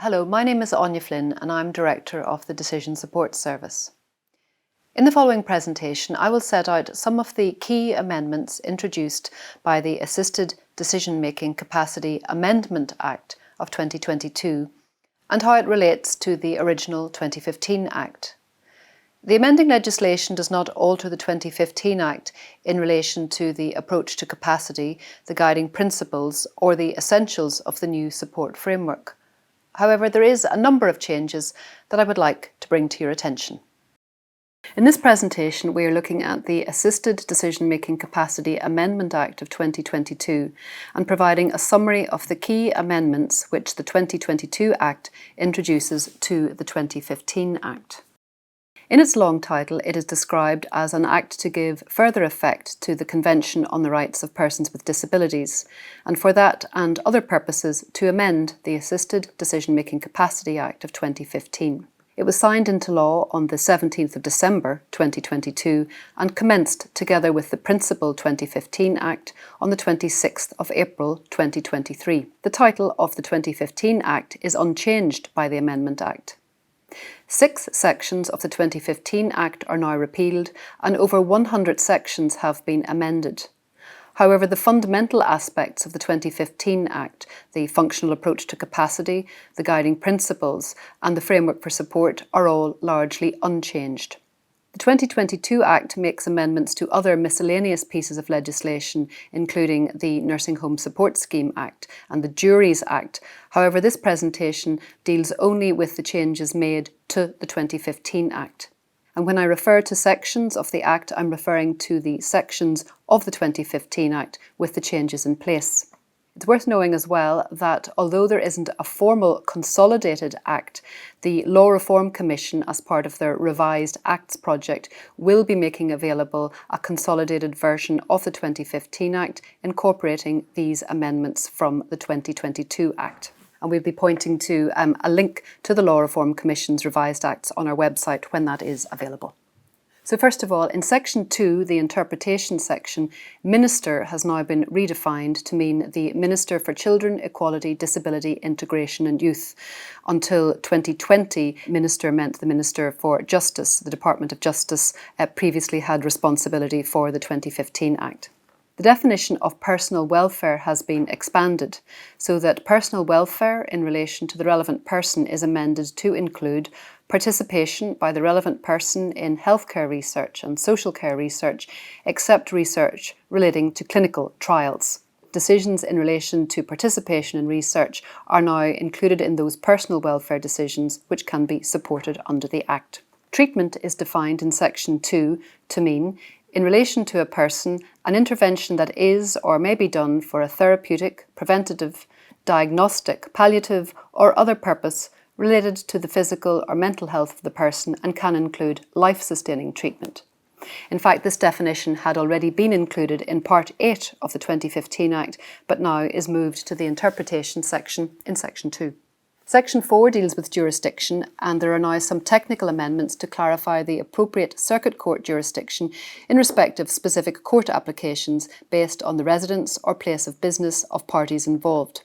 Hello, my name is Aine Flynn and I'm Director of the Decision Support Service. In the following presentation, I will set out some of the key amendments introduced by the Assisted Decision-Making Capacity Amendment Act of 2022 and how it relates to the original 2015 Act. The amending legislation does not alter the 2015 Act in relation to the approach to capacity, the guiding principles or the essentials of the new support framework. However, there is a number of changes that I would like to bring to your attention. In this presentation, we are looking at the Assisted Decision-Making Capacity Amendment Act of 2022 and providing a summary of the key amendments which the 2022 Act introduces to the 2015 Act. In its long title, it is described as an act to give further effect to the Convention on the Rights of Persons with Disabilities, and for that and other purposes to amend the Assisted Decision-Making Capacity Act of 2015. It was signed into law on the 17th of December 2022 and commenced together with the Principal 2015 Act on the 26th of April 2023. The title of the 2015 Act is unchanged by the Amendment Act. 6 sections of the 2015 Act are now repealed and over 100 sections have been amended. However, the fundamental aspects of the 2015 Act, the functional approach to capacity, the guiding principles and the framework for support are all largely unchanged. The 2022 Act makes amendments to other miscellaneous pieces of legislation, including the Nursing Home Support Scheme Act and the Juries Act. However, this presentation deals only with the changes made to the 2015 Act. And when I refer to sections of the Act, I'm referring to the sections of the 2015 Act with the changes in place. It's worth knowing as well that although there isn't a formal consolidated Act, the Law Reform Commission, as part of their revised Acts project, will be making available a consolidated version of the 2015 Act incorporating these amendments from the 2022 Act. And we'll be pointing to a link to the Law Reform Commission's revised Acts on our website when that is available. So first of all, in Section 2, the interpretation section, Minister has now been redefined to mean the Minister for Children, Equality, Disability, Integration and Youth. Until 2020, Minister meant the Minister for Justice. The Department of Justice previously had responsibility for the 2015 Act. The definition of personal welfare has been expanded so that personal welfare in relation to the relevant person is amended to include participation by the relevant person in healthcare research and social care research, except research relating to clinical trials. Decisions in relation to participation in research are now included in those personal welfare decisions which can be supported under the Act. Treatment is defined in Section 2 to mean in relation to a person, an intervention that is or may be done for a therapeutic, preventative, diagnostic, palliative or other purpose related to the physical or mental health of the person and can include life-sustaining treatment. In fact, this definition had already been included in Part 8 of the 2015 Act, but now is moved to the interpretation section in Section 2. Section 4 deals with jurisdiction, and there are now some technical amendments to clarify the appropriate circuit court jurisdiction in respect of specific court applications based on the residence or place of business of parties involved.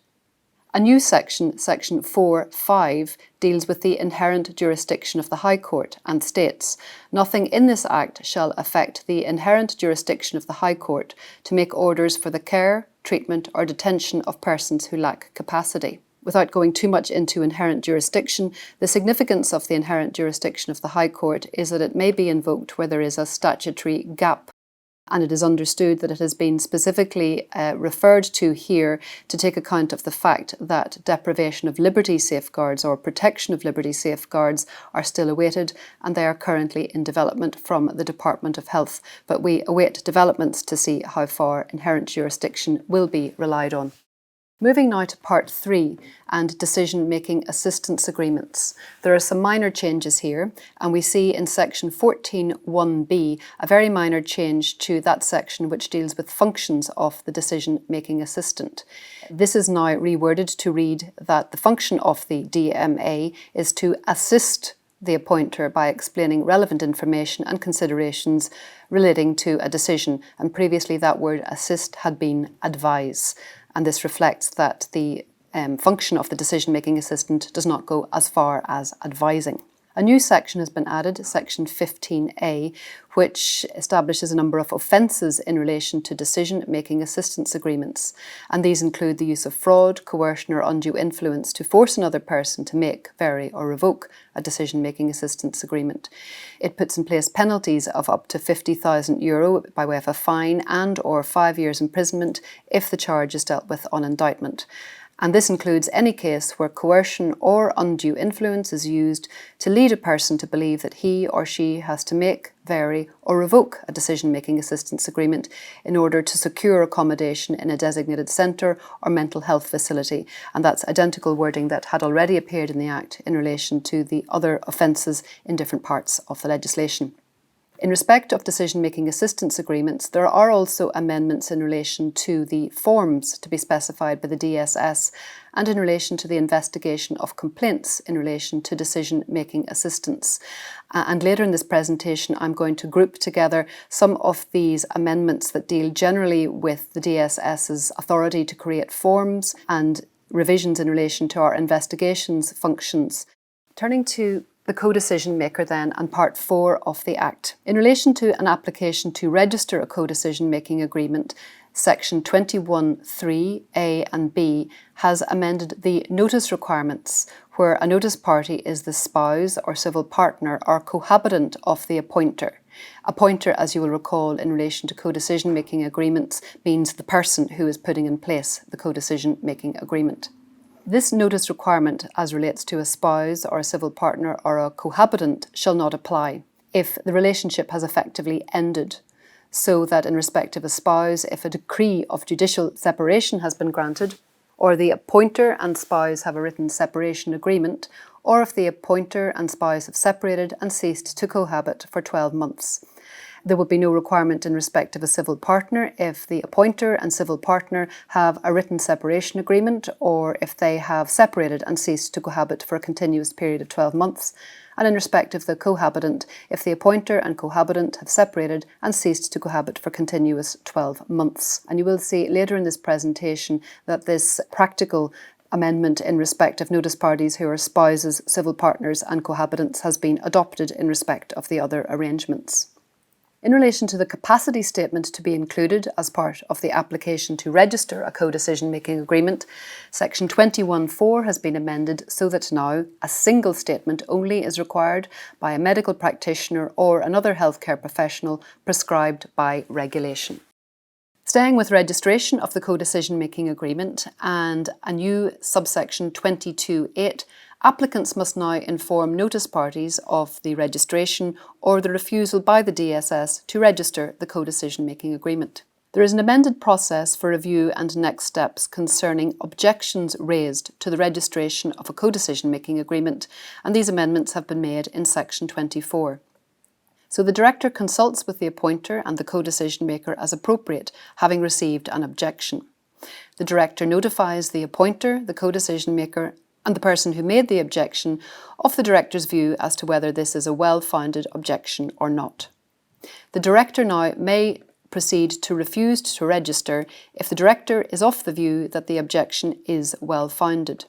A new section, Section 4.5, deals with the inherent jurisdiction of the High Court and states, "Nothing in this Act shall affect the inherent jurisdiction of the High Court to make orders for the care, treatment or detention of persons who lack capacity." Without going too much into inherent jurisdiction, the significance of the inherent jurisdiction of the High Court is that it may be invoked where there is a statutory gap. And it is understood that it has been specifically referred to here to take account of the fact that deprivation of liberty safeguards or protection of liberty safeguards are still awaited, and they are currently in development from the Department of Health. But we await developments to see how far inherent jurisdiction will be relied on. Moving now to Part 3 and decision-making assistance agreements. There are some minor changes here, and we see in Section 14.1b a very minor change to that section which deals with functions of the decision-making assistant. This is now reworded to read that the function of the DMA is to assist the appointer by explaining relevant information and considerations relating to a decision, and previously that word assist had been advise. And this reflects that the function of the decision-making assistant does not go as far as advising. A new section has been added, section 15A, which establishes a number of offences in relation to decision-making assistance agreements, and these include the use of fraud, coercion or undue influence to force another person to make, vary or revoke a decision-making assistance agreement. It puts in place penalties of up to €50,000 by way of a fine and or 5 years imprisonment if the charge is dealt with on indictment. And this includes any case where coercion or undue influence is used to lead a person to believe that he or she has to make, vary or revoke a decision-making assistance agreement in order to secure accommodation in a designated centre or mental health facility. And that's identical wording that had already appeared in the Act in relation to the other offences in different parts of the legislation. In respect of decision-making assistance agreements, there are also amendments in relation to the forms to be specified by the DSS and in relation to the investigation of complaints in relation to decision-making assistance. And later in this presentation, I'm going to group together some of these amendments that deal generally with the DSS's authority to create forms and revisions in relation to our investigations functions. Turning to the co-decision maker then and part 4 of the Act. In relation to an application to register a co-decision making agreement, section 21(3)(a) and (b) has amended the notice requirements where a notice party is the spouse or civil partner or cohabitant of the appointer. Appointer, as you will recall, in relation to co-decision making agreements means the person who is putting in place the co-decision making agreement. This notice requirement, as relates to a spouse or a civil partner or a cohabitant, shall not apply if the relationship has effectively ended, so that in respect of a spouse, if a decree of judicial separation has been granted, or the appointer and spouse have a written separation agreement, or if the appointer and spouse have separated and ceased to cohabit for 12 months. There would be no requirement in respect of a civil partner if the appointer and civil partner have a written separation agreement or if they have separated and ceased to cohabit for a continuous period of 12 months. And in respect of the cohabitant, if the appointer and cohabitant have separated and ceased to cohabit for continuous 12 months. And you will see later in this presentation that this practical amendment in respect of notice parties who are spouses, civil partners and cohabitants has been adopted in respect of the other arrangements. In relation to the capacity statement to be included as part of the application to register a co-decision making agreement, section 21(4) has been amended so that now a single statement only is required by a medical practitioner or another healthcare professional prescribed by regulation. Staying with registration of the co-decision making agreement and a new subsection 22(8), applicants must now inform notice parties of the registration or the refusal by the DSS to register the co-decision making agreement. There is an amended process for review and next steps concerning objections raised to the registration of a co-decision making agreement, and these amendments have been made in section 24. So the Director consults with the appointer and the co-decision maker as appropriate, having received an objection. The Director notifies the appointer, the co-decision maker and the person who made the objection of the Director's view as to whether this is a well-founded objection or not. The Director now may proceed to refuse to register if the Director is of the view that the objection is well-founded.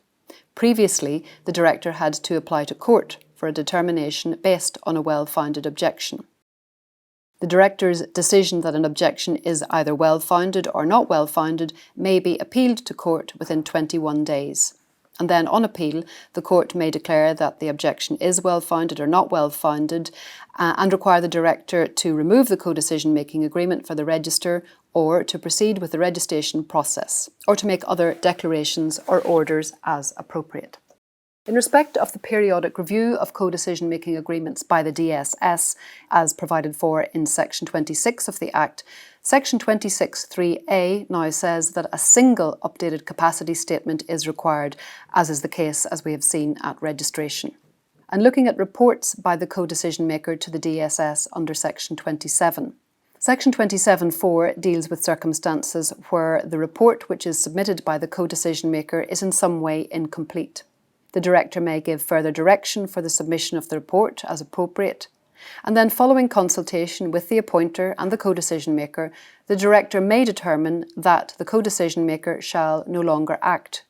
Previously, the Director had to apply to court for a determination based on a well-founded objection. The Director's decision that an objection is either well-founded or not well-founded may be appealed to court within 21 days. And then on appeal, the court may declare that the objection is well-founded or not well-founded and require the Director to remove the co-decision making agreement for the register or to proceed with the registration process or to make other declarations or orders as appropriate. In respect of the periodic review of co-decision making agreements by the DSS, as provided for in section 26 of the Act, section 26(3)(a) now says that a single updated capacity statement is required, as is the case as we have seen at registration. And looking at reports by the co-decision maker to the DSS under section 27. Section 27(4) deals with circumstances where the report which is submitted by the co-decision maker is in some way incomplete. The Director may give further direction for the submission of the report as appropriate. And then following consultation with the appointer and the co-decision maker, the Director may determine that the co-decision maker shall no longer act.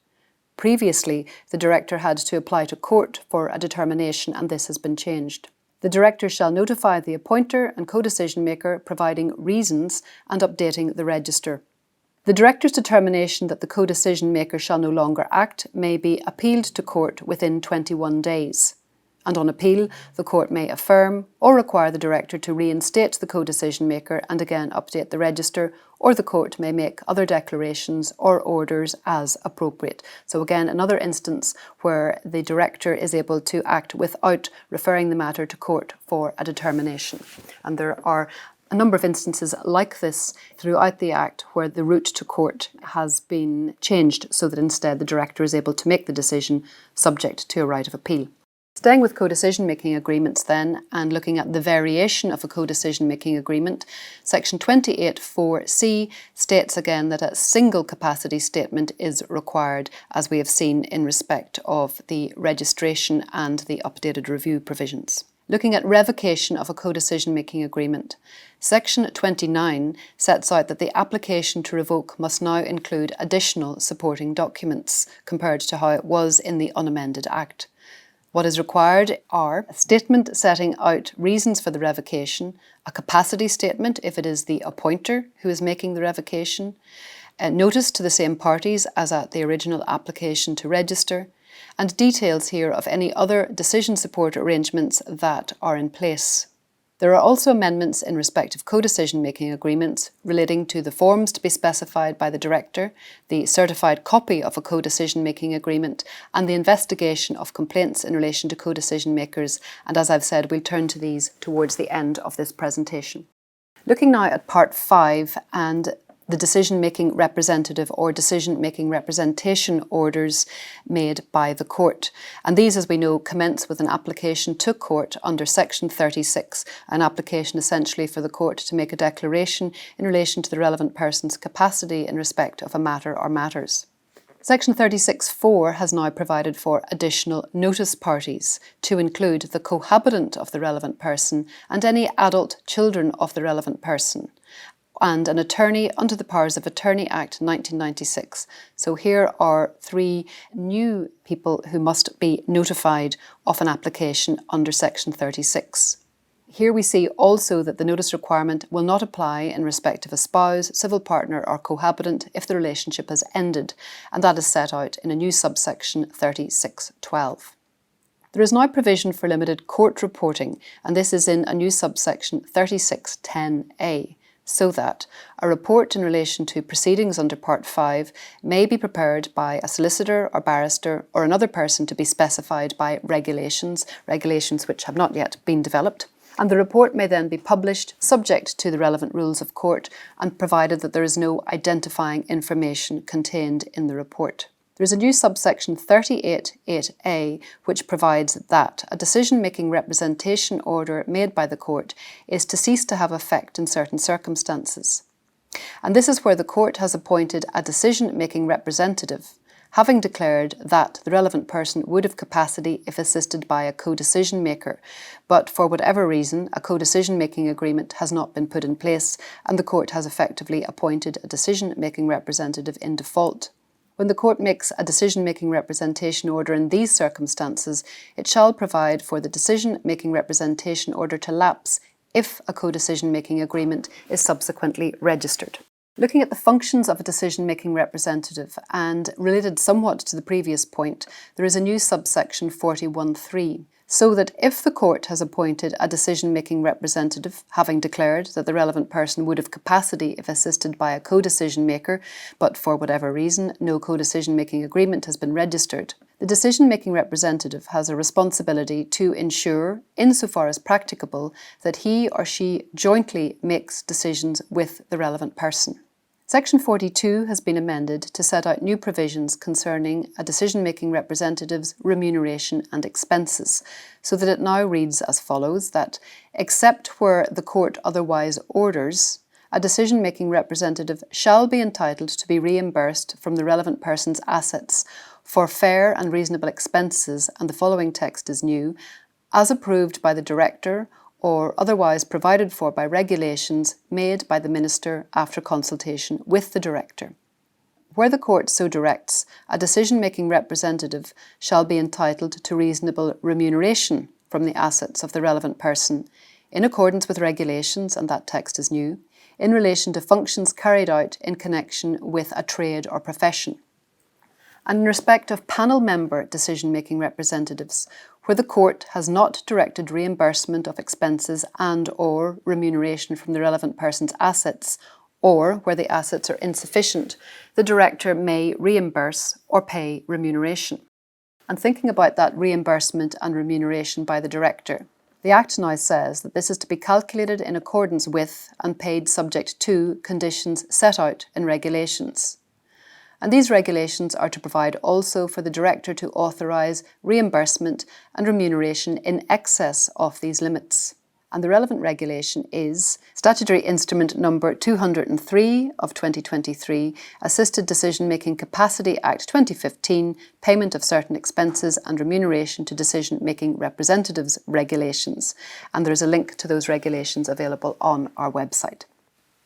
previously the Director had to apply to court for a determination, and this has been changed. The Director shall notify the appointer and co-decision maker, providing reasons and updating the register. The Director's determination that the co-decision maker shall no longer act may be appealed to court within 21 days. And on appeal, the court may affirm or require the Director to reinstate the co-decision maker and again update the register, or the court may make other declarations or orders as appropriate. So again, another instance where the Director is able to act without referring the matter to court for a determination. And there are a number of instances like this throughout the Act where the route to court has been changed so that instead the Director is able to make the decision subject to a right of appeal. Staying with co-decision-making agreements then, and looking at the variation of a co-decision-making agreement, Section 28(4)(c) states again that a single capacity statement is required, as we have seen in respect of the registration and the updated review provisions. Looking at revocation of a co-decision-making agreement, Section 29 sets out that the application to revoke must now include additional supporting documents compared to how it was in the unamended Act. What is required are a statement setting out reasons for the revocation, a capacity statement if it is the appointer who is making the revocation, a notice to the same parties as at the original application to register, and details here of any other decision support arrangements that are in place. There are also amendments in respect of co-decision-making agreements relating to the forms to be specified by the Director, the certified copy of a co-decision-making agreement, and the investigation of complaints in relation to co-decision makers, and as I've said, we'll turn to these towards the end of this presentation. Looking now at Part 5 and the decision-making representative or decision-making representation orders made by the court. And these, as we know, commence with an application to court under Section 36, an application essentially for the court to make a declaration in relation to the relevant person's capacity in respect of a matter or matters. Section 36(4) has now provided for additional notice parties to include the cohabitant of the relevant person and any adult children of the relevant person, and an attorney under the Powers of Attorney Act 1996. So here are 3 new people who must be notified of an application under Section 36. Here we see also that the notice requirement will not apply in respect of a spouse, civil partner or cohabitant if the relationship has ended, and that is set out in a new subsection 36(12). There is now provision for limited court reporting, and this is in a new subsection 36(10)(a). So that a report in relation to proceedings under Part 5 may be prepared by a solicitor or barrister or another person to be specified by regulations which have not yet been developed, and the report may then be published subject to the relevant rules of court and provided that there is no identifying information contained in the report. There is a new subsection 38(8)(a) which provides that a decision-making representation order made by the court is to cease to have effect in certain circumstances. And this is where the court has appointed a decision-making representative, having declared that the relevant person would have capacity if assisted by a co-decision maker, but for whatever reason a co-decision-making agreement has not been put in place and the court has effectively appointed a decision-making representative in default. When the court makes a decision-making representation order in these circumstances, it shall provide for the decision-making representation order to lapse if a co-decision-making agreement is subsequently registered. Looking at the functions of a decision-making representative, and related somewhat to the previous point, there is a new subsection 41(3), so that if the court has appointed a decision-making representative, having declared that the relevant person would have capacity if assisted by a co-decision maker, but for whatever reason no co-decision-making agreement has been registered, the decision-making representative has a responsibility to ensure, insofar as practicable, that he or she jointly makes decisions with the relevant person. Section 42 has been amended to set out new provisions concerning a decision-making representative's remuneration and expenses, so that it now reads as follows, that except where the court otherwise orders, a decision-making representative shall be entitled to be reimbursed from the relevant person's assets for fair and reasonable expenses, and the following text is new, as approved by the Director or otherwise provided for by regulations made by the Minister after consultation with the Director. Where the court so directs, a decision-making representative shall be entitled to reasonable remuneration from the assets of the relevant person, in accordance with regulations, and that text is new, in relation to functions carried out in connection with a trade or profession. And in respect of panel member decision-making representatives, where the court has not directed reimbursement of expenses and/or remuneration from the relevant person's assets, or where the assets are insufficient, the director may reimburse or pay remuneration. And thinking about that reimbursement and remuneration by the director, the Act now says that this is to be calculated in accordance with and paid subject to conditions set out in regulations. And these regulations are to provide also for the director to authorise reimbursement and remuneration in excess of these limits. And the relevant regulation is Statutory Instrument Number 203 of 2023, Assisted Decision-Making Capacity Act 2015, Payment of Certain Expenses and Remuneration to Decision-Making Representatives Regulations. And there is a link to those regulations available on our website.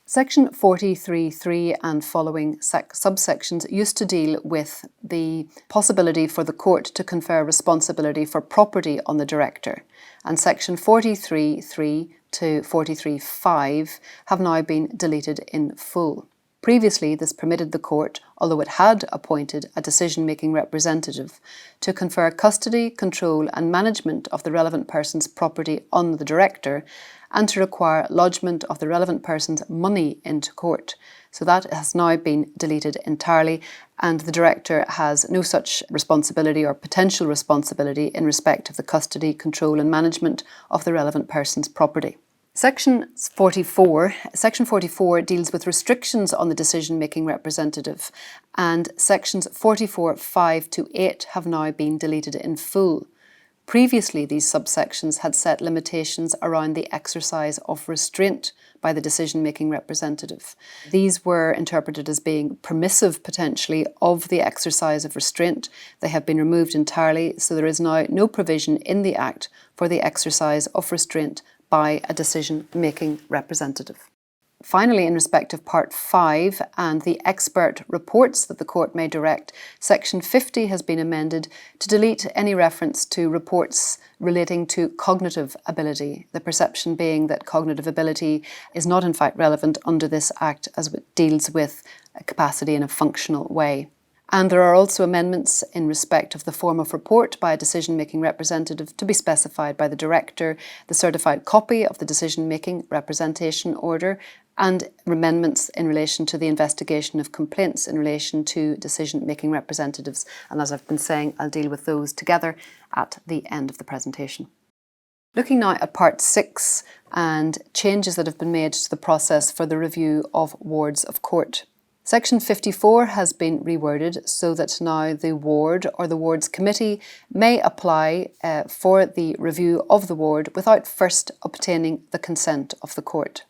Section 43.3 and following subsections used to deal with the possibility for the court to confer responsibility for property on the director, and Section 43.3 to 43.5 have now been deleted in full. Previously, this permitted the court, although it had appointed a decision-making representative, to confer custody, control and management of the relevant person's property on the director, and to require lodgement of the relevant person's money into court. So that has now been deleted entirely, and the director has no such responsibility or potential responsibility in respect of the custody, control and management of the relevant person's property. Section 44 deals with restrictions on the decision-making representative, and sections 44.5 to 8 have now been deleted in full. Previously, these subsections had set limitations around the exercise of restraint by the decision-making representative. These were interpreted as being permissive, potentially, of the exercise of restraint. They have been removed entirely, so there is now no provision in the Act for the exercise of restraint by a decision-making representative. Finally, in respect of Part 5 and the expert reports that the court may direct, Section 50 has been amended to delete any reference to reports relating to cognitive ability, the perception being that cognitive ability is not in fact relevant under this Act as it deals with capacity in a functional way. And there are also amendments in respect of the form of report by a decision-making representative to be specified by the director, the certified copy of the decision-making representation order, and amendments in relation to the investigation of complaints in relation to decision-making representatives. And as I've been saying, I'll deal with those together at the end of the presentation. Looking now at Part 6 and changes that have been made to the process for the review of wards of court. Section 54 has been reworded so that now the ward or the wards committee may apply for the review of the ward without first obtaining the consent of the court.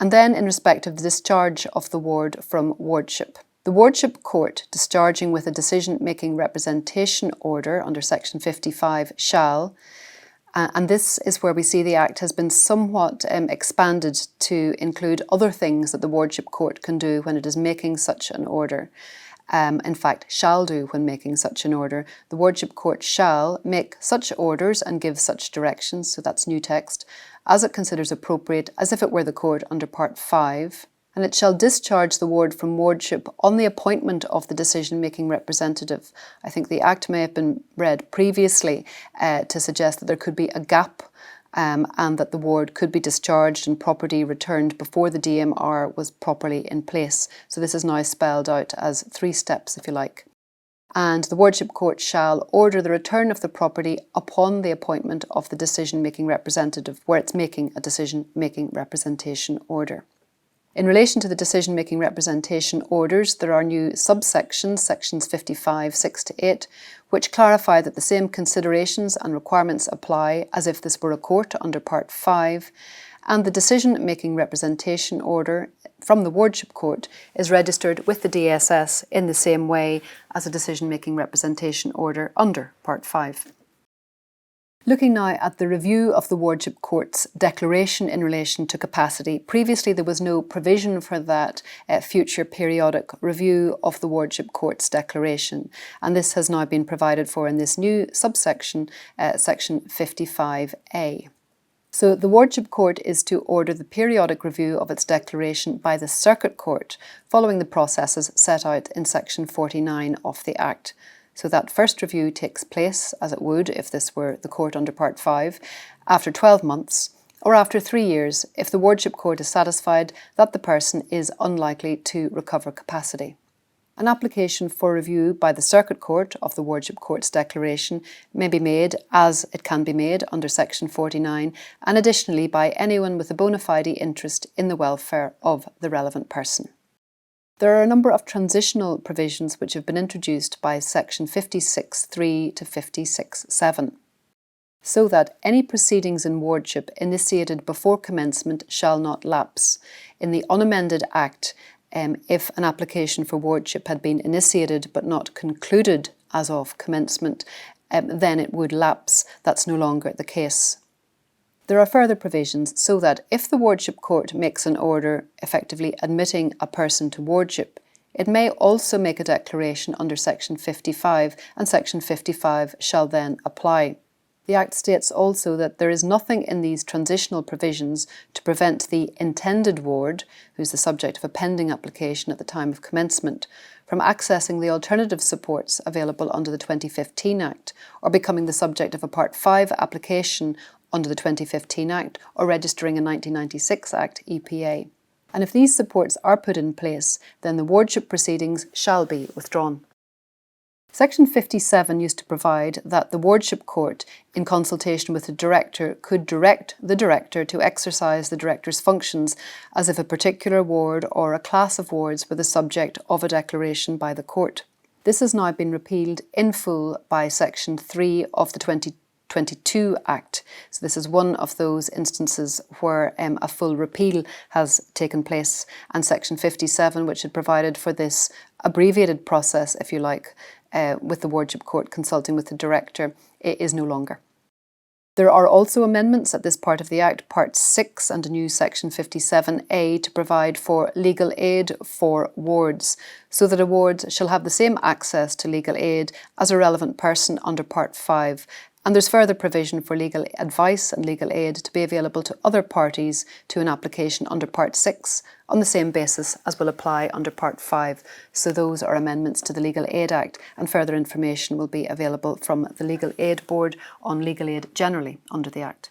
And then in respect of the discharge of the ward from wardship. The wardship court discharging with a decision-making representation order under Section 55 shall, and this is where we see the Act has been somewhat expanded to include other things that the wardship court can do when it is making such an order. In fact, shall do when making such an order. The wardship court shall make such orders and give such directions, so that's new text, as it considers appropriate, as if it were the court under Part 5. And it shall discharge the ward from wardship on the appointment of the decision-making representative. I think the Act may have been read previously to suggest that there could be a gap and that the ward could be discharged and property returned before the DMR was properly in place. So this is now spelled out as 3 steps, if you like. And the wardship court shall order the return of the property upon the appointment of the decision-making representative, where it's making a decision-making representation order. In relation to the decision-making representation orders, there are new subsections, sections 55, 6 to 8, which clarify that the same considerations and requirements apply as if this were a court under Part 5, and the decision-making representation order from the wardship court is registered with the DSS in the same way as a decision-making representation order under Part 5. Looking now at the review of the Wardship Court's declaration in relation to capacity, previously there was no provision for that future periodic review of the Wardship Court's declaration, and this has now been provided for in this new subsection, section 55A. So the Wardship Court is to order the periodic review of its declaration by the Circuit Court, following the processes set out in section 49 of the Act. So that first review takes place, as it would if this were the court under Part 5, after 12 months, or after 3 years if the Wardship Court is satisfied that the person is unlikely to recover capacity. An application for review by the Circuit Court of the Wardship Court's declaration may be made, as it can be made under Section 49, and additionally by anyone with a bona fide interest in the welfare of the relevant person. There are a number of transitional provisions which have been introduced by Section 56.3 to 56.7, so that any proceedings in wardship initiated before commencement shall not lapse. In the unamended Act, if an application for wardship had been initiated but not concluded as of commencement, then it would lapse. That's no longer the case. There are further provisions so that if the Wardship Court makes an order effectively admitting a person to wardship, it may also make a declaration under Section 55, and Section 55 shall then apply. The Act states also that there is nothing in these transitional provisions to prevent the intended ward, who is the subject of a pending application at the time of commencement, from accessing the alternative supports available under the 2015 Act, or becoming the subject of a Part 5 application under the 2015 Act, or registering a 1996 Act EPA. And if these supports are put in place, then the wardship proceedings shall be withdrawn. Section 57 used to provide that the Wardship Court, in consultation with the Director, could direct the Director to exercise the Director's functions as if a particular ward or a class of wards were the subject of a declaration by the Court. This has now been repealed in full by Section 3 of the 2022 Act. So this is one of those instances where a full repeal has taken place, and Section 57, which had provided for this abbreviated process, if you like, with the Wardship Court consulting with the Director, it is no longer. There are also amendments at this part of the Act, Part 6 and a new Section 57A, to provide for legal aid for wards, so that a ward shall have the same access to legal aid as a relevant person under Part 5. And there's further provision for legal advice and legal aid to be available to other parties to an application under Part 6 on the same basis as will apply under Part 5. So those are amendments to the Legal Aid Act, and further information will be available from the Legal Aid Board on legal aid generally under the Act.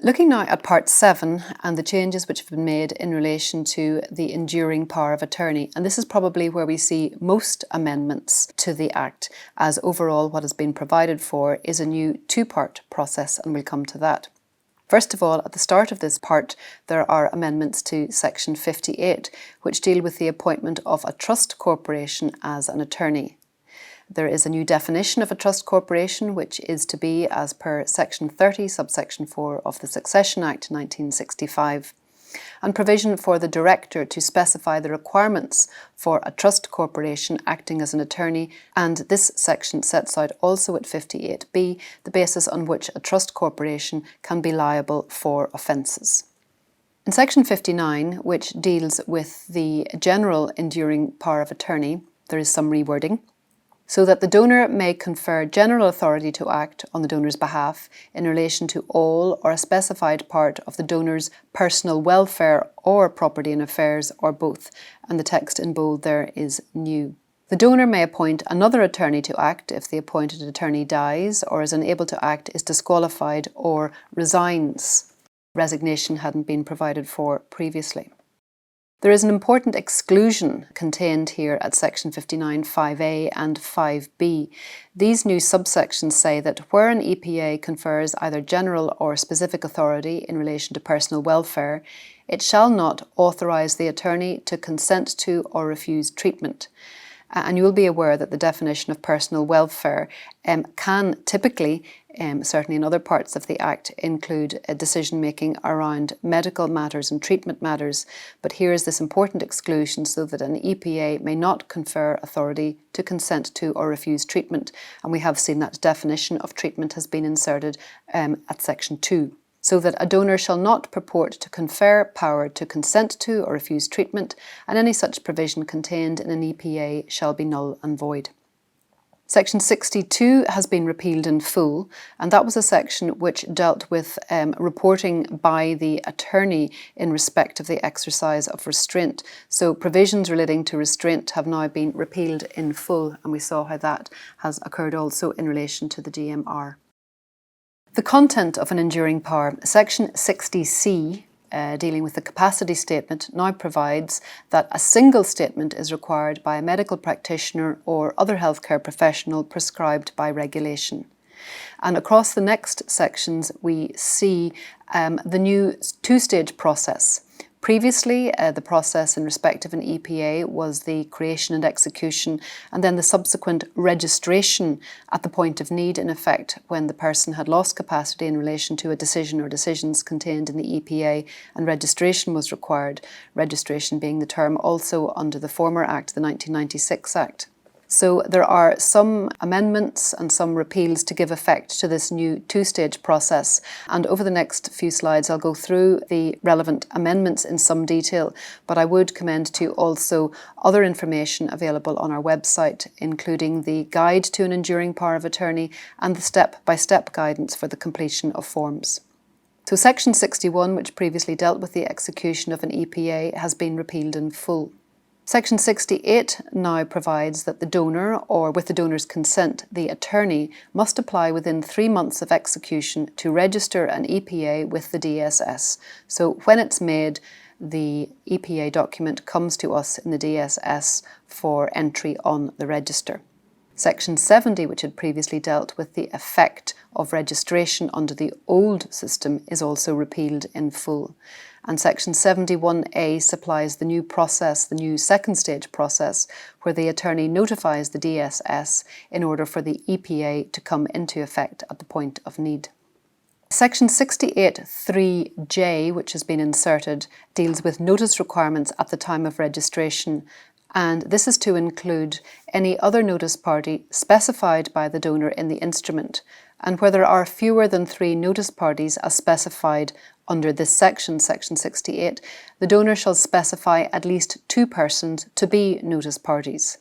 Looking now at Part 7 and the changes which have been made in relation to the enduring power of attorney, and this is probably where we see most amendments to the Act, as overall what has been provided for is a new two-part process, and we'll come to that. First of all, at the start of this part, there are amendments to Section 58, which deal with the appointment of a trust corporation as an attorney. There is a new definition of a trust corporation, which is to be as per Section 30, subsection 4 of the Succession Act 1965, and provision for the Director to specify the requirements for a trust corporation acting as an attorney, and this section sets out also at 58B the basis on which a trust corporation can be liable for offences. In Section 59, which deals with the general enduring power of attorney, there is some rewording, so that the donor may confer general authority to act on the donor's behalf in relation to all or a specified part of the donor's personal welfare or property and affairs, or both, and the text in bold there is new. The donor may appoint another attorney to act if the appointed attorney dies or is unable to act, is disqualified or resigns. Resignation hadn't been provided for previously. There is an important exclusion contained here at Section 59 5A and 5B. These new subsections say that where an EPA confers either general or specific authority in relation to personal welfare, it shall not authorise the attorney to consent to or refuse treatment. And you will be aware that the definition of personal welfare can typically, certainly in other parts of the Act, include decision making around medical matters and treatment matters. But here is this important exclusion so that an EPA may not confer authority to consent to or refuse treatment. And we have seen that definition of treatment has been inserted at section 2. So that a donor shall not purport to confer power to consent to or refuse treatment, and any such provision contained in an EPA shall be null and void. Section 62 has been repealed in full, and that was a section which dealt with reporting by the attorney in respect of the exercise of restraint. So provisions relating to restraint have now been repealed in full, and we saw how that has occurred also in relation to the DMR. The content of an enduring power, section 60C, dealing with the capacity statement, now provides that a single statement is required by a medical practitioner or other healthcare professional prescribed by regulation. And across the next sections, we see the new two-stage process. Previously, the process in respect of an EPA was the creation and execution, and then the subsequent registration at the point of need, in effect, when the person had lost capacity in relation to a decision or decisions contained in the EPA, and registration was required, registration being the term also under the former Act, the 1996 Act. So there are some amendments and some repeals to give effect to this new two-stage process. And over the next few slides, I'll go through the relevant amendments in some detail, but I would commend to you also other information available on our website, including the guide to an enduring power of attorney and the step-by-step guidance for the completion of forms. So section 61, which previously dealt with the execution of an EPA, has been repealed in full. Section 68 now provides that the donor, or with the donor's consent, the attorney, must apply within 3 months of execution to register an EPA with the DSS. So when it's made, the EPA document comes to us in the DSS for entry on the register. Section 70, which had previously dealt with the effect of registration under the old system, is also repealed in full. And Section 71A supplies the new process, the new second stage process, where the attorney notifies the DSS in order for the EPA to come into effect at the point of need. Section 68(3)J, which has been inserted, deals with notice requirements at the time of registration, and this is to include any other notice party specified by the donor in the instrument. And where there are fewer than 3 notice parties as specified under this section, section 68, the donor shall specify at least 2 persons to be notice parties.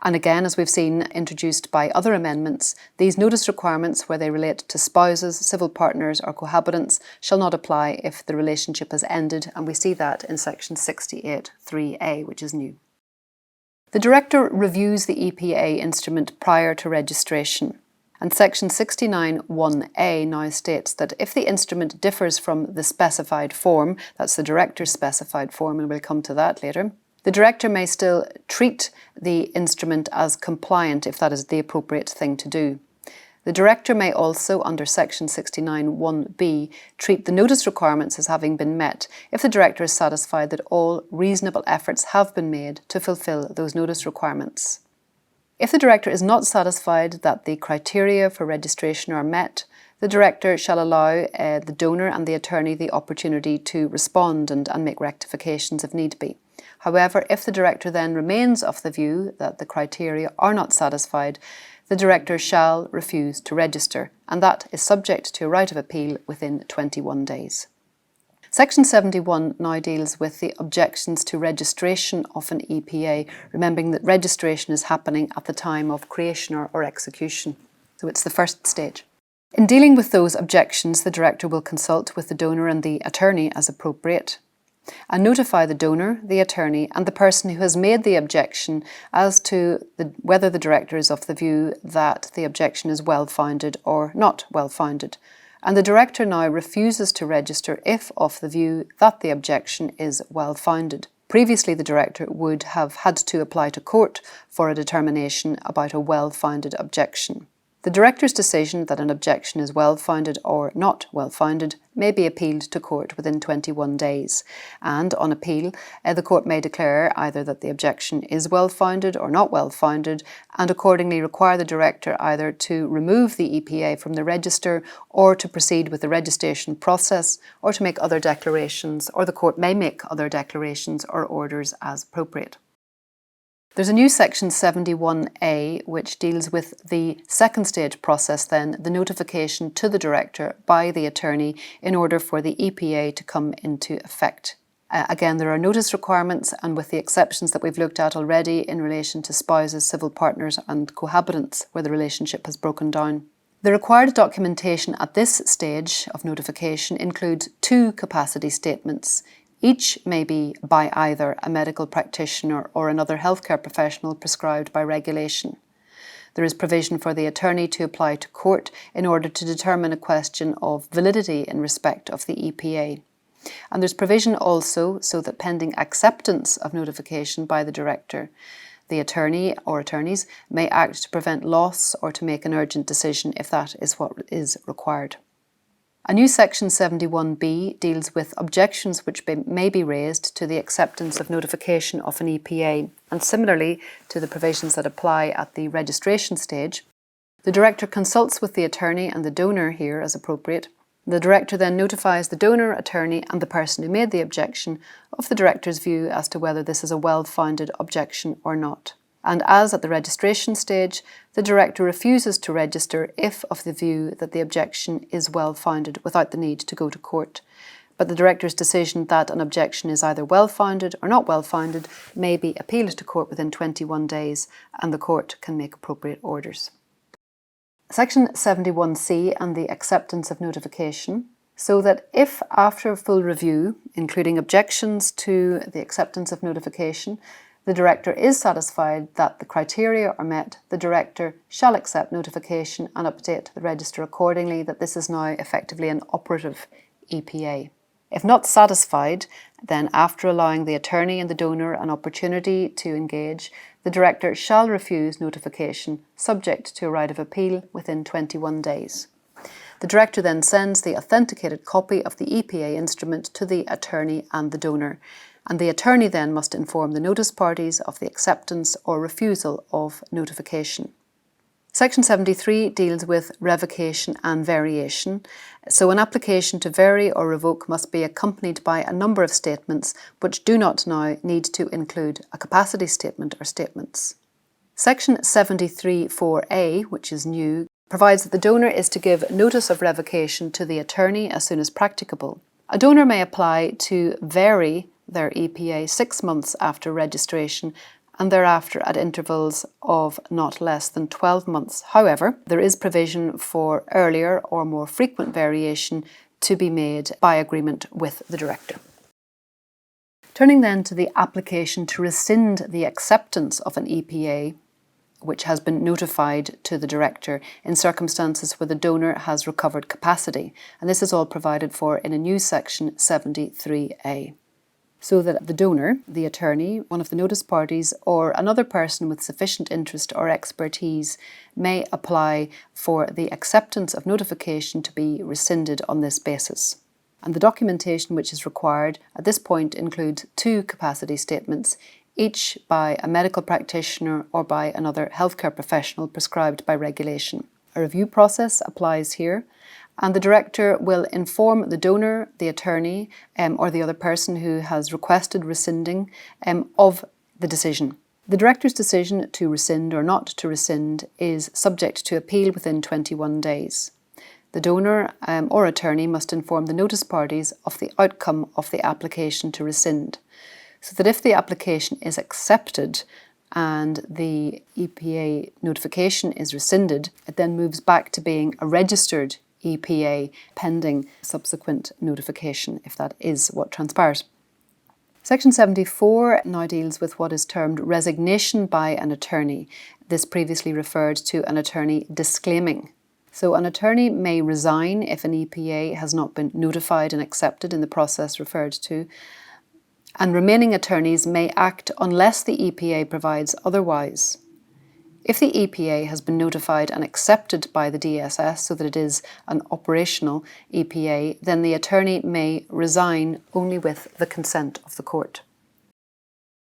And again, as we've seen introduced by other amendments, these notice requirements where they relate to spouses, civil partners or cohabitants shall not apply if the relationship has ended, and we see that in section 68(3)A, which is new. The Director reviews the EPA instrument prior to registration. And section 69(1)A now states that if the instrument differs from the specified form, that's the Director's specified form, and we'll come to that later, the Director may still treat the instrument as compliant if that is the appropriate thing to do. The Director may also, under section 69(1)B, treat the notice requirements as having been met if the Director is satisfied that all reasonable efforts have been made to fulfil those notice requirements. If the Director is not satisfied that the criteria for registration are met, the Director shall allow the donor and the attorney the opportunity to respond and make rectifications if need be. However, if the Director then remains of the view that the criteria are not satisfied, the Director shall refuse to register, and that is subject to a right of appeal within 21 days. Section 71 now deals with the objections to registration of an EPA, remembering that registration is happening at the time of creation or execution. So it's the first stage. In dealing with those objections, the Director will consult with the donor and the attorney as appropriate, and notify the donor, the attorney and the person who has made the objection as to whether the Director is of the view that the objection is well-founded or not well-founded. And the Director now refuses to register if of the view that the objection is well-founded. Previously, the Director would have had to apply to court for a determination about a well-founded objection. The director's decision that an objection is well-founded or not well-founded may be appealed to court within 21 days, and on appeal, the court may declare either that the objection is well-founded or not well-founded, and accordingly require the director either to remove the EPA from the register or to proceed with the registration process, or to make other declarations, or the court may make other declarations or orders as appropriate. There's a new section 71A which deals with the second stage process then, the notification to the director by the attorney in order for the EPA to come into effect. Again, there are notice requirements, and with the exceptions that we've looked at already in relation to spouses, civil partners and cohabitants where the relationship has broken down. The required documentation at this stage of notification includes 2 capacity statements. Each may be by either a medical practitioner or another healthcare professional prescribed by regulation. There is provision for the attorney to apply to court in order to determine a question of validity in respect of the EPA. And there's provision also so that pending acceptance of notification by the director, the attorney or attorneys may act to prevent loss or to make an urgent decision if that is what is required. A new section 71B deals with objections which may be raised to the acceptance of notification of an EPA, and similarly to the provisions that apply at the registration stage, the director consults with the attorney and the donor here as appropriate. The director then notifies the donor, attorney and the person who made the objection of the director's view as to whether this is a well-founded objection or not. And as at the registration stage, the director refuses to register if of the view that the objection is well-founded without the need to go to court. But the director's decision that an objection is either well-founded or not well-founded may be appealed to court within 21 days, and the court can make appropriate orders. Section 71C and the acceptance of notification. So that if after a full review, including objections to the acceptance of notification, the director is satisfied that the criteria are met, the director shall accept notification and update the register accordingly that this is now effectively an operative EPA. If not satisfied, then after allowing the attorney and the donor an opportunity to engage, the director shall refuse notification subject to a right of appeal within 21 days. The director then sends the authenticated copy of the EPA instrument to the attorney and the donor, and the attorney then must inform the notice parties of the acceptance or refusal of notification. Section 73 deals with revocation and variation. So an application to vary or revoke must be accompanied by a number of statements which do not now need to include a capacity statement or statements. Section 73(4)A, which is new, provides that the donor is to give notice of revocation to the attorney as soon as practicable. A donor may apply to vary their EPA 6 months after registration and thereafter at intervals of not less than 12 months. However, there is provision for earlier or more frequent variation to be made by agreement with the director. Turning then to the application to rescind the acceptance of an EPA which has been notified to the director in circumstances where the donor has recovered capacity, and this is all provided for in a new section 73A. So that the donor, the attorney, one of the notice parties, or another person with sufficient interest or expertise may apply for the acceptance of notification to be rescinded on this basis. And the documentation which is required at this point includes 2 capacity statements, each by a medical practitioner or by another healthcare professional prescribed by regulation. A review process applies here, and the director will inform the donor, the attorney, or the other person who has requested rescinding of the decision. The director's decision to rescind or not to rescind is subject to appeal within 21 days. The donor or attorney must inform the notice parties of the outcome of the application to rescind, so that if the application is accepted and the EPA notification is rescinded, it then moves back to being a registered EPA pending subsequent notification, if that is what transpires. Section 74 now deals with what is termed resignation by an attorney. This previously referred to an attorney disclaiming. So an attorney may resign if an EPA has not been notified and accepted in the process referred to, and remaining attorneys may act unless the EPA provides otherwise. If the EPA has been notified and accepted by the DSS so that it is an operational EPA, then the attorney may resign only with the consent of the court.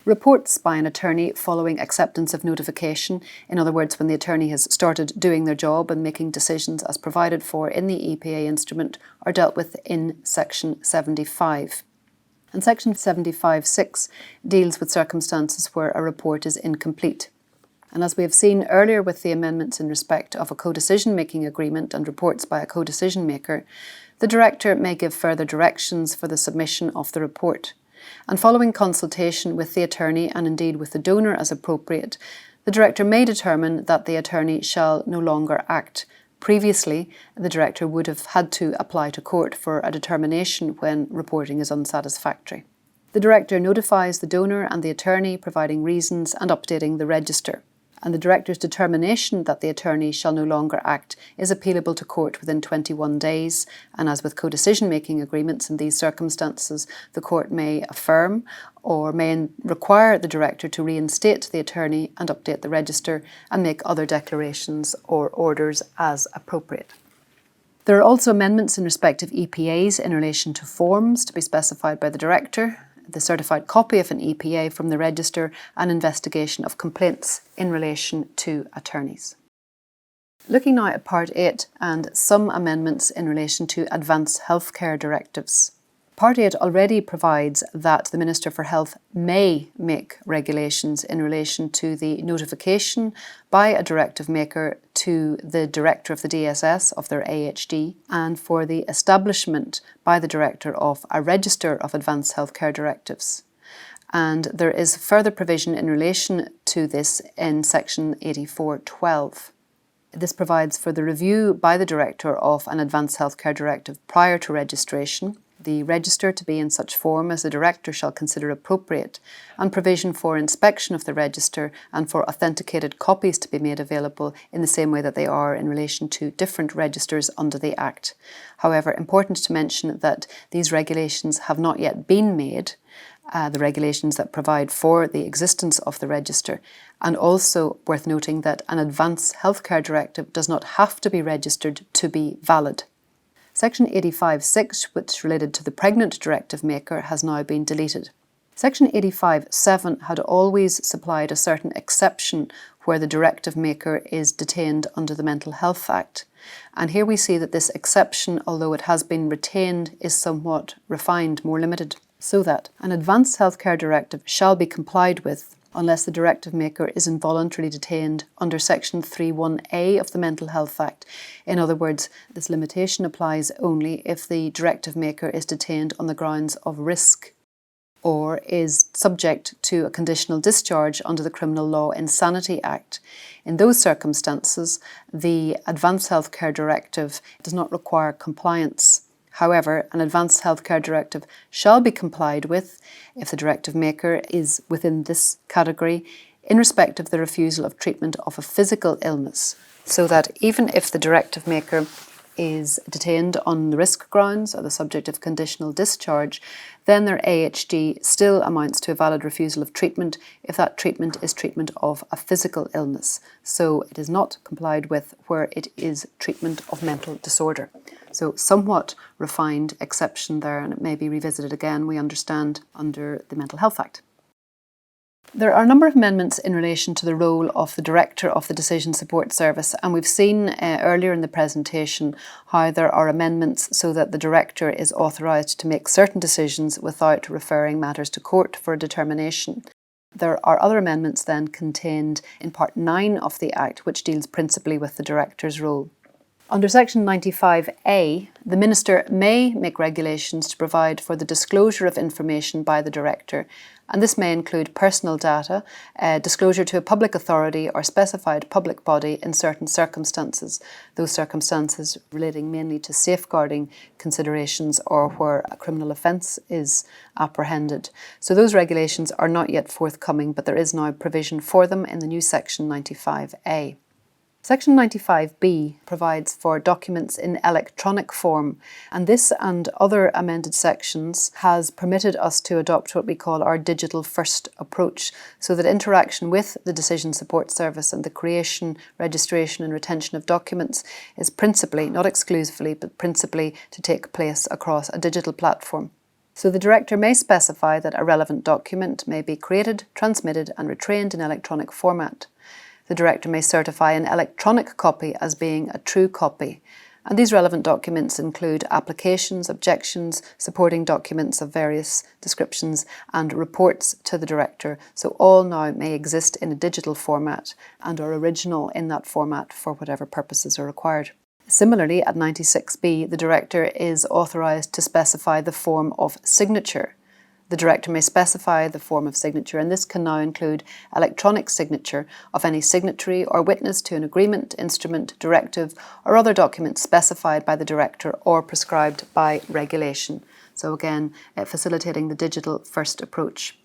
Reports by an attorney following acceptance of notification, in other words when the attorney has started doing their job and making decisions as provided for in the EPA instrument, are dealt with in Section 75. And Section 75.6 deals with circumstances where a report is incomplete. And as we have seen earlier with the amendments in respect of a co-decision making agreement and reports by a co-decision maker, the director may give further directions for the submission of the report. And following consultation with the attorney and indeed with the donor as appropriate, the director may determine that the attorney shall no longer act. Previously, the director would have had to apply to court for a determination when reporting is unsatisfactory. The director notifies the donor and the attorney, providing reasons and updating the register. And the director's determination that the attorney shall no longer act is appealable to court within 21 days, and as with co-decision making agreements in these circumstances, the court may affirm or may require the director to reinstate the attorney and update the register and make other declarations or orders as appropriate. There are also amendments in respect of EPAs in relation to forms to be specified by the director, the certified copy of an EPA from the register, and investigation of complaints in relation to attorneys. Looking now at Part 8 and some amendments in relation to advance healthcare directives. Part 8 already provides that the Minister for Health may make regulations in relation to the notification by a directive maker to the Director of the DSS of their AHD and for the establishment by the Director of a register of advanced healthcare directives. And there is further provision in relation to this in Section 84.12. This provides for the review by the Director of an advanced healthcare directive prior to registration, the register to be in such form as the director shall consider appropriate, and provision for inspection of the register and for authenticated copies to be made available in the same way that they are in relation to different registers under the Act. However, important to mention that these regulations have not yet been made, the regulations that provide for the existence of the register, and also worth noting that an advanced healthcare directive does not have to be registered to be valid. Section 85.6, which related to the pregnant directive maker, has now been deleted. Section 85.7 had always supplied a certain exception where the directive maker is detained under the Mental Health Act. And here we see that this exception, although it has been retained, is somewhat refined, more limited, so that an advanced healthcare directive shall be complied with unless the directive maker is involuntarily detained under Section 3.1a of the Mental Health Act. In other words, this limitation applies only if the directive maker is detained on the grounds of risk or is subject to a conditional discharge under the Criminal Law Insanity Act. In those circumstances, the Advanced Healthcare Directive does not require compliance. However, an advanced healthcare directive shall be complied with if the directive maker is within this category in respect of the refusal of treatment of a physical illness, so that even if the directive maker is detained on the risk grounds or the subject of conditional discharge, then their AHD still amounts to a valid refusal of treatment if that treatment is treatment of a physical illness. So it is not complied with where it is treatment of mental disorder. So somewhat refined exception there, and it may be revisited again, we understand, under the Mental Health Act. There are a number of amendments in relation to the role of the Director of the Decision Support Service, and we've seen earlier in the presentation how there are amendments so that the Director is authorised to make certain decisions without referring matters to court for a determination. There are other amendments then contained in Part 9 of the Act, which deals principally with the Director's role. Under Section 95A, the Minister may make regulations to provide for the disclosure of information by the Director, and this may include personal data, disclosure to a public authority or specified public body in certain circumstances, those circumstances relating mainly to safeguarding considerations or where a criminal offence is apprehended. So those regulations are not yet forthcoming, but there is now provision for them in the new Section 95A. Section 95B provides for documents in electronic form, and this and other amended sections has permitted us to adopt what we call our digital first approach, so that interaction with the Decision Support Service and the creation, registration and retention of documents is principally, not exclusively, but principally to take place across a digital platform. So the Director may specify that a relevant document may be created, transmitted and retained in electronic format. The Director may certify an electronic copy as being a true copy, and these relevant documents include applications, objections, supporting documents of various descriptions and reports to the Director, so all now may exist in a digital format and are original in that format for whatever purposes are required. Similarly, at 96B, the Director is authorised to specify the form of signature. The Director may specify the form of signature, and this can now include electronic signature of any signatory or witness to an agreement, instrument, directive or other document specified by the Director or prescribed by regulation. So again, facilitating the digital first approach.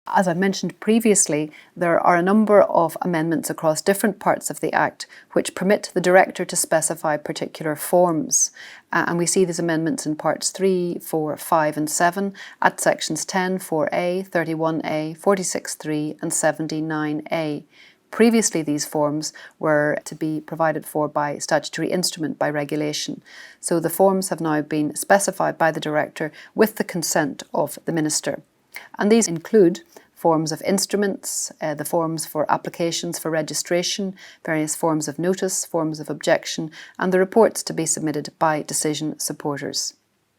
As I mentioned previously, there are a number of amendments across different parts of the Act which permit the Director to specify particular forms. And we see these amendments in parts 3, 4, 5 and 7 at sections 10, 4A, 31A, 46.3 and 79A. Previously, these forms were to be provided for by statutory instrument, by regulation. So the forms have now been specified by the Director with the consent of the Minister. And these include forms of instruments, the forms for applications for registration, various forms of notice, forms of objection, and the reports to be submitted by decision supporters.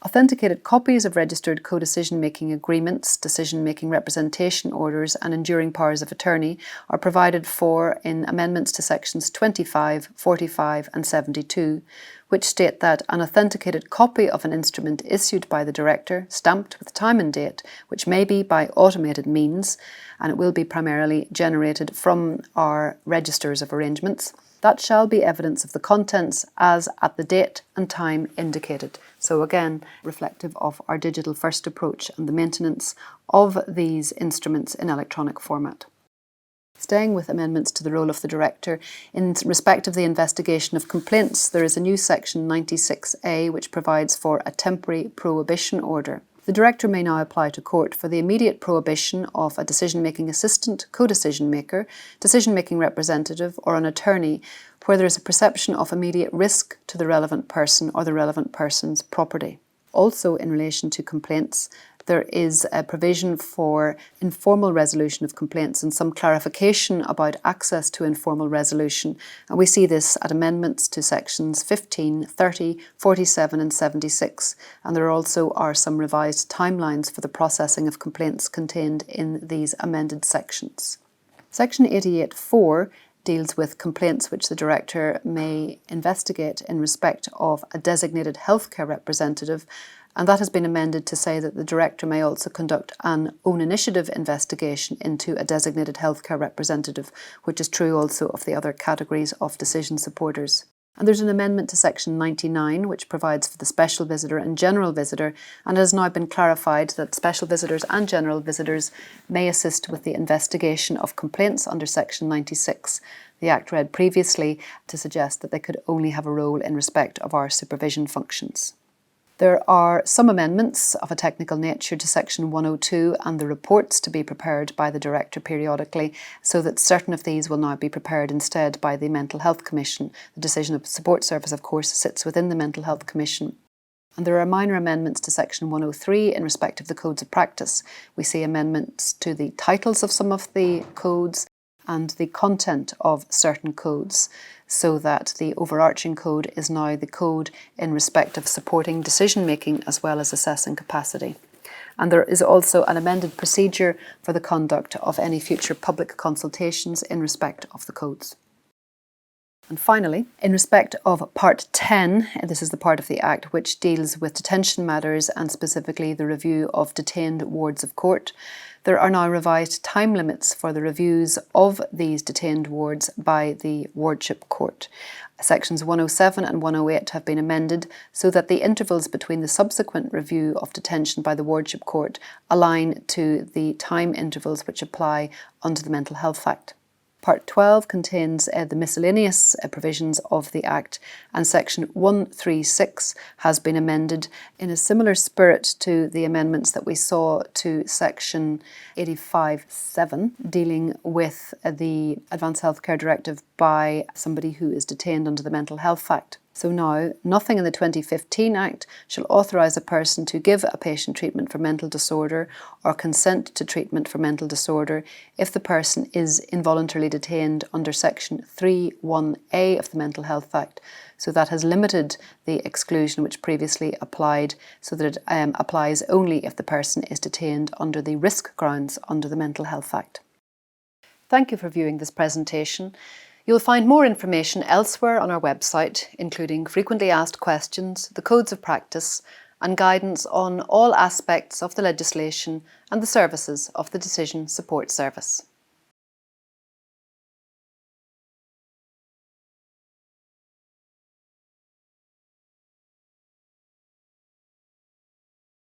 Authenticated copies of registered co-decision-making agreements, decision-making representation orders and enduring powers of attorney are provided for in amendments to sections 25, 45 and 72, which state that an authenticated copy of an instrument issued by the Director, stamped with time and date, which may be by automated means, and it will be primarily generated from our registers of arrangements, that shall be evidence of the contents as at the date and time indicated. So again, reflective of our digital first approach and the maintenance of these instruments in electronic format. Staying with amendments to the role of the Director, in respect of the investigation of complaints, there is a new section 96A which provides for a temporary prohibition order. The Director may now apply to court for the immediate prohibition of a decision-making assistant, co-decision maker, decision-making representative or an attorney where there is a perception of immediate risk to the relevant person or the relevant person's property. Also, in relation to complaints, there is a provision for informal resolution of complaints and some clarification about access to informal resolution. And we see this at amendments to sections 15, 30, 47 and 76. And there also are some revised timelines for the processing of complaints contained in these amended sections. Section 88.4 deals with complaints which the Director may investigate in respect of a designated healthcare representative, and that has been amended to say that the Director may also conduct an own initiative investigation into a designated healthcare representative, which is true also of the other categories of decision supporters. And there's an amendment to section 99 which provides for the special visitor and general visitor, and it has now been clarified that special visitors and general visitors may assist with the investigation of complaints under section 96. The Act read previously to suggest that they could only have a role in respect of our supervision functions. There are some amendments of a technical nature to section 102 and the reports to be prepared by the Director periodically, so that certain of these will now be prepared instead by the Mental Health Commission. The Decision Support Service, of course, sits within the Mental Health Commission. And there are minor amendments to section 103 in respect of the codes of practice. We see amendments to the titles of some of the codes and the content of certain codes, so that the overarching code is now the code in respect of supporting decision-making as well as assessing capacity. And there is also an amended procedure for the conduct of any future public consultations in respect of the codes. And finally, in respect of Part 10, this is the part of the Act which deals with detention matters and specifically the review of detained wards of court, there are now revised time limits for the reviews of these detained wards by the Wardship Court. Sections 107 and 108 have been amended so that the intervals between the subsequent review of detention by the Wardship Court align to the time intervals which apply under the Mental Health Act. Part 12 contains the miscellaneous provisions of the Act, and Section 136 has been amended in a similar spirit to the amendments that we saw to Section 85(7, dealing with the Advanced Healthcare Directive by somebody who is detained under the Mental Health Act. So now, nothing in the 2015 Act shall authorise a person to give a patient treatment for mental disorder or consent to treatment for mental disorder if the person is involuntarily detained under Section 3(1)A of the Mental Health Act. So that has limited the exclusion which previously applied, so that it applies only if the person is detained under the risk grounds under the Mental Health Act. Thank you for viewing this presentation. You'll find more information elsewhere on our website, including frequently asked questions, the codes of practice, and guidance on all aspects of the legislation and the services of the Decision Support Service.